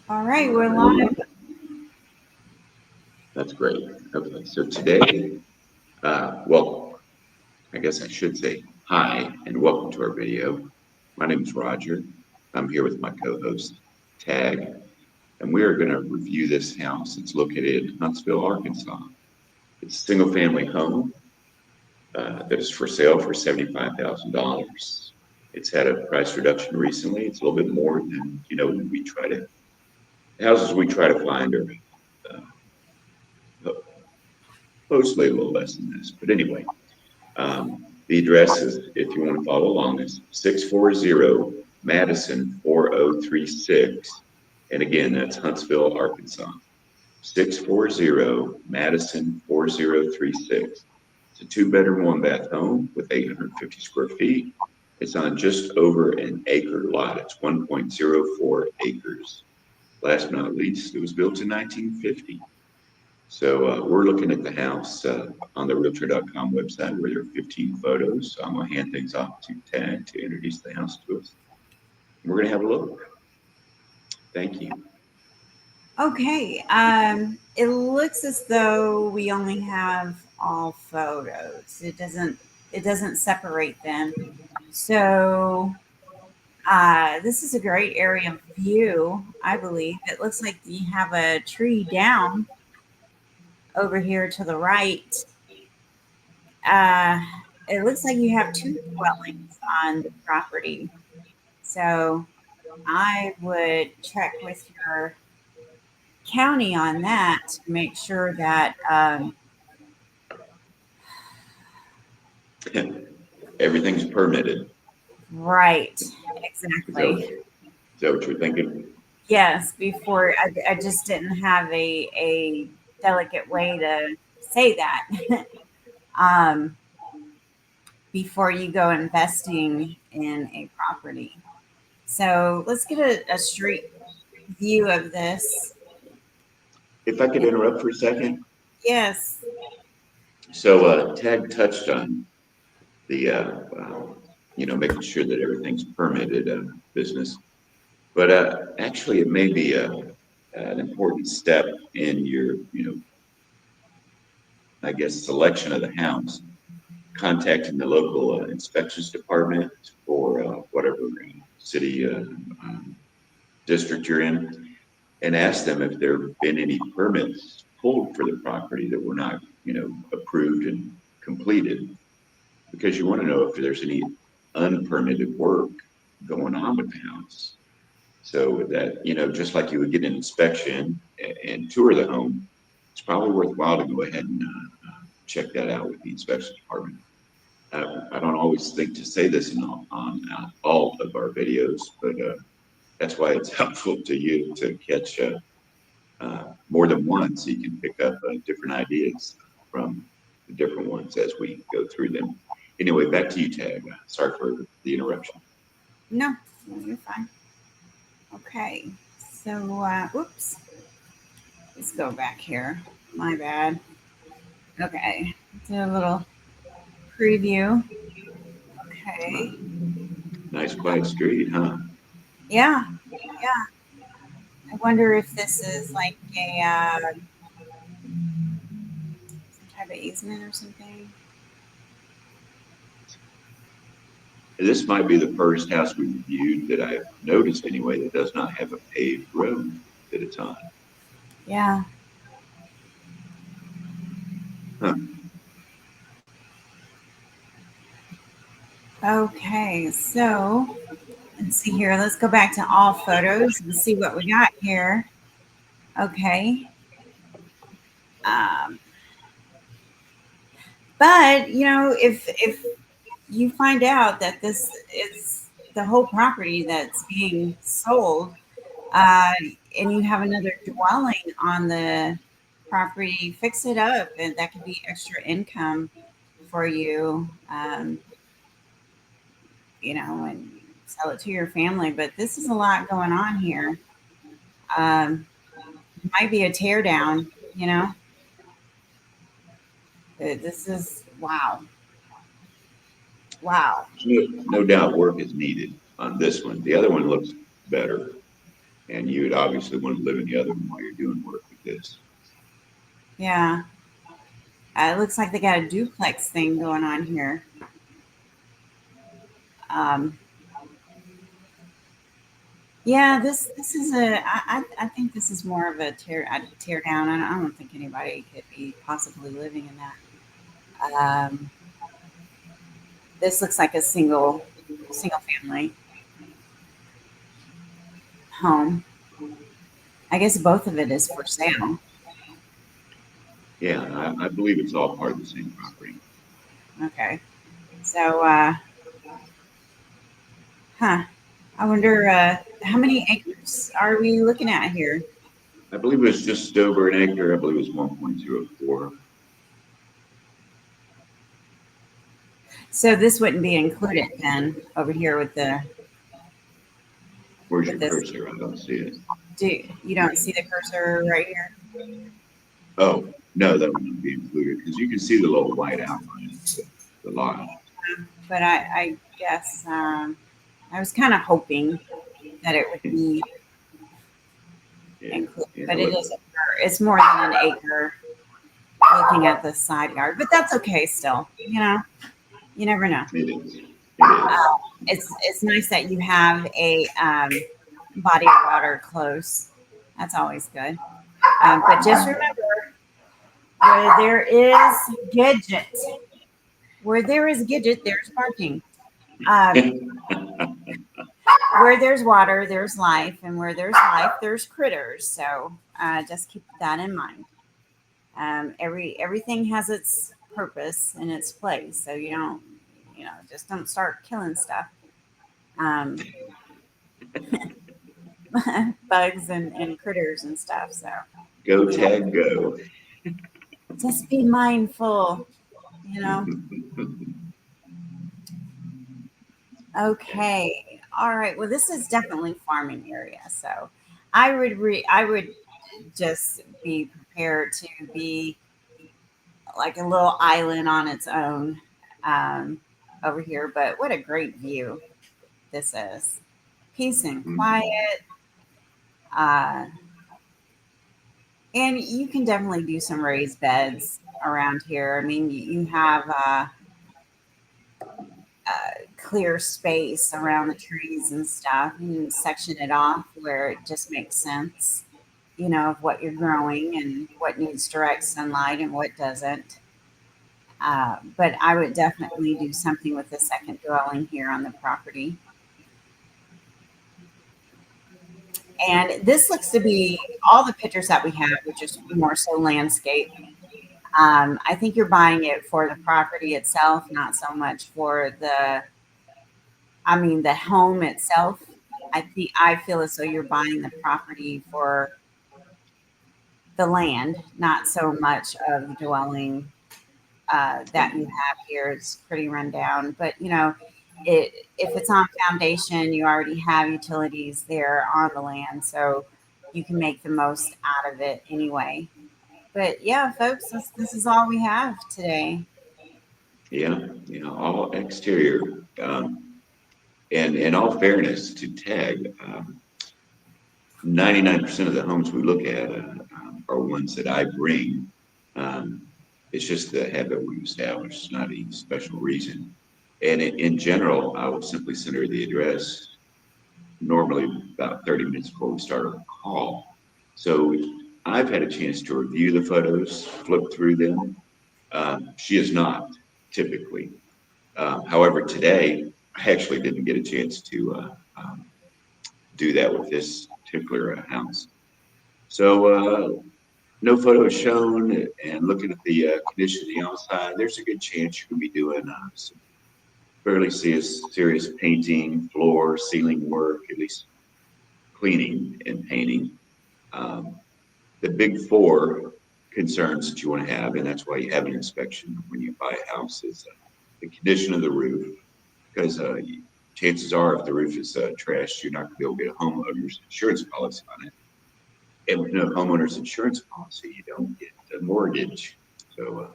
All right, we're live. That's great. Okay, so today, well, I guess I should say hi and welcome to our video. My name is Roger. I'm here with my co-host, Tagg, and we are going to review this house. It's located in Huntsville, Arkansas. It's a single-family home that is for sale for $75,000. It's had a price reduction recently. It's a little bit more than, when we try to, the houses we try to find are uh, mostly a little less than this. But anyway, the address is, if you want to follow along, is 640 Madison 4036. And again, that's Huntsville, Arkansas. 640 Madison 4036. It's a two-bedroom, one-bath home with 850 square feet. It's on just over an acre lot. It's 1.04 acres. Last but not least, it was built in 1950. So we're looking at the house on the realtor.com website where there are 15 photos. So I'm going to hand things off to Tagg to introduce the house to us. We're going to have a look. Thank you. Okay, it looks as though we only have all photos. It doesn't separate them. So this is a great area of view, I believe. It looks like you have a tree down over here to the right. Uh, it looks like you have two dwellings on the property. So I would check with your county on that to make sure that Everything's permitted. right, Is that, exactly. is that what you're thinking? Yes, before I just didn't have a delicate way to say that. um, Before you go investing in a property. So let's get a street view of this. If I could interrupt for a second. Yes. So Tagg touched on the, making sure that everything's permitted business. But actually, it may be an important step in your, I guess, selection of the house, contacting the local inspections department or whatever city district you're in, and ask them if there have been any permits pulled for the property that were not, approved and completed, because you want to know if there's any unpermitted work going on with the house. So that, just like you would get an inspection and tour the home, it's probably worthwhile to go ahead and check that out with the inspection department. I don't always think to say this on all of our videos, but that's why it's helpful to you to catch more than one so you can pick up different ideas from the different ones as we go through them. Anyway, back to you, Tagg. Sorry for the interruption. No, no, you're fine. Okay. So, oops. Let's go back here. My bad. Okay. Do a little preview. Okay. Nice quiet street, huh? Yeah. Yeah. I wonder if this is like a some type of easement or something. This might be the first house we reviewed that I've noticed anyway that does not have a paved road that it's on. Yeah. Huh. Okay. So let's see here. Let's go back to all photos and see what we got here. Okay. Um, but if you find out that this is the whole property that's being sold, uh, and you have another dwelling on the property, fix it up, and that could be extra income for you. And sell it to your family. But this is a lot going on here. It might be a tear down. You know, this is wow, wow. No doubt work is needed on this one. The other one looks better. And you would obviously want to live in the other one while you're doing work with this. Yeah. It looks like they got a duplex thing going on here. Um, yeah, this is I think this is more of a tear down. I don't think anybody could be possibly living in that. This looks like a single family home. I guess both of it is for sale. Yeah, I believe it's all part of the same property. Okay. So, huh. I wonder how many acres are we looking at here? I believe it was just over an acre. I believe it was 1.04. So this wouldn't be included then over here Where's with your this. cursor? I don't see it. Do you don't see the cursor right here? Oh, no, that wouldn't be included because you can see the little white outline of the lot. But I guess I was kind of hoping that it would be Yeah, included, yeah, but it look, isn't. It's more than an acre looking at the side yard, but that's okay still. You never know. it is. It is. It's nice that you have a body of water close. That's always good. But just remember, where there is Gidget, where there is Gidget, there's parking. Um, where there's water, there's life, and where there's life, there's critters. So just keep that in mind. Everything has its purpose and its place. So just don't start killing stuff. Um, bugs and critters and stuff. So Go you know, tag go. just be mindful. You know. Okay. All right. Well, this is definitely farming area. So I would just be prepared to be like a little island on its own um, over here. But what a great view this is. Peace and Mhm. quiet. Uh, and you can definitely do some raised beds around here. I mean, you have clear space around the trees and stuff. You can section it off where it just makes sense, of what you're growing and what needs direct sunlight and what doesn't. But I would definitely do something with the second dwelling here on the property. And this looks to be all the pictures that we have, which is more so landscape. I think you're buying it for the property itself, not so much for the home itself. I feel as though you're buying the property for the land, not so much of the dwelling that you have here. It's pretty rundown, but if it's on foundation, you already have utilities there on the land, so you can make the most out of it anyway. But yeah, folks, this is all we have today. Yeah, all exterior. And in all fairness to Tag, 99% of the homes we look at are ones that I bring. Um, it's just the habit we've established, it's not any special reason. And in general, I would simply send her the address, normally about 30 minutes before we start our call. So I've had a chance to review the photos, flip through them. She is not typically. However, today I actually didn't get a chance to do that with this particular house. So no photos shown, and looking at the condition of the outside, there's a good chance you're going to be doing some fairly serious painting, floor, ceiling work, at least cleaning and painting. Um, the big four concerns that you want to have, and that's why you have an inspection when you buy a house, is the condition of the roof, because chances are if the roof is trashed, you're not going to be able to get a homeowner's insurance policy on it. And with no homeowner's insurance policy, you don't get a mortgage. So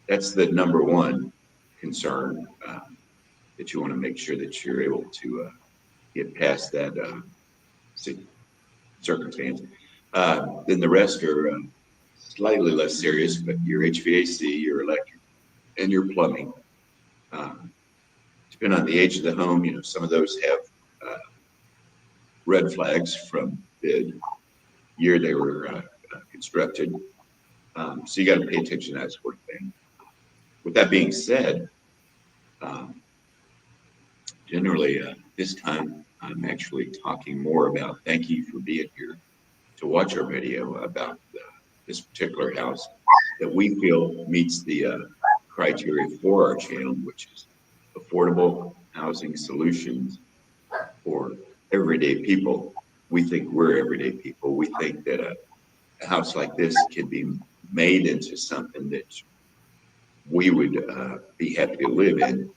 that's the number one concern that you want to make sure that you're able to get past that circumstance. Then the rest are slightly less serious, but your HVAC, your electric, and your plumbing. Um, Depending on the age of the home, some of those have red flags from the year they were constructed. So you got to pay attention to that sort of thing. With that being said, um, generally this time I'm actually talking more about thank you for being here to watch our video about this particular house that we feel meets the criteria for our channel, which is affordable housing solutions for everyday people. We think we're everyday people. We think that a house like this can be made into something that we would be happy to live in.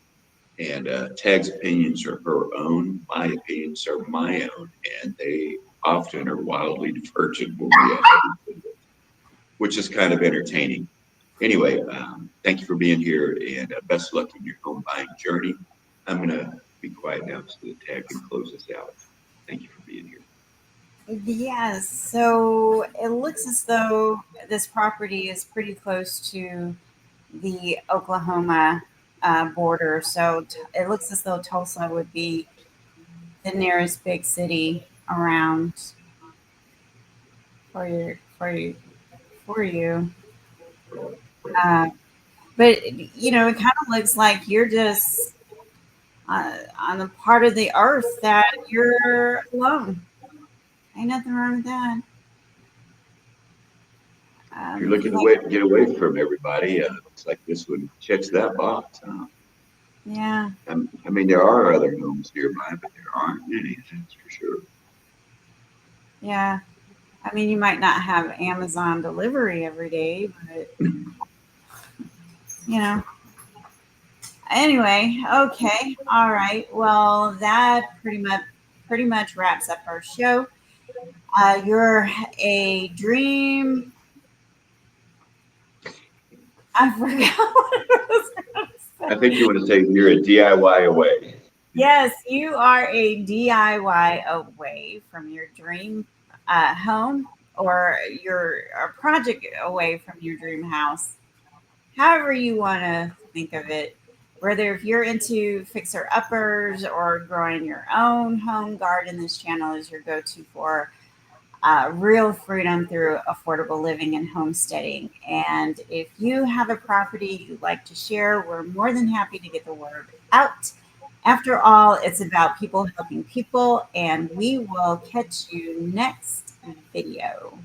And Tagg's opinions are her own. My opinions are my own, and they often are wildly divergent when we which is kind of entertaining. Anyway, thank you for being here, and best of luck in your home buying journey. I'm going to be quiet now so that Tagg can close us out. Thank you for being here. Yes. So it looks as though this property is pretty close to the Oklahoma border. So it looks as though Tulsa would be the nearest big city around for your for you for you. Uh, but it kind of looks like you're just on the part of the earth that you're alone. Ain't nothing wrong with that. If you're If you looking like, to get away from everybody, looks like this one checks that box. yeah, I mean, there are other homes nearby, but there aren't many, that's for sure. yeah. I mean, you might not have Amazon delivery every day, but you know. Anyway, okay, all right. Well, that pretty much wraps up our show. You're a dream. I forgot what I was going to I say. think you want to say you're a DIY away. Yes, you are a DIY away from your dream home, or your a project away from your dream house. However you want to think of it. Whether if you're into fixer uppers or growing your own home garden, this channel is your go-to for real freedom through affordable living and homesteading. And if you have a property you'd like to share, we're more than happy to get the word out. After all, it's about people helping people, and we will catch you next video.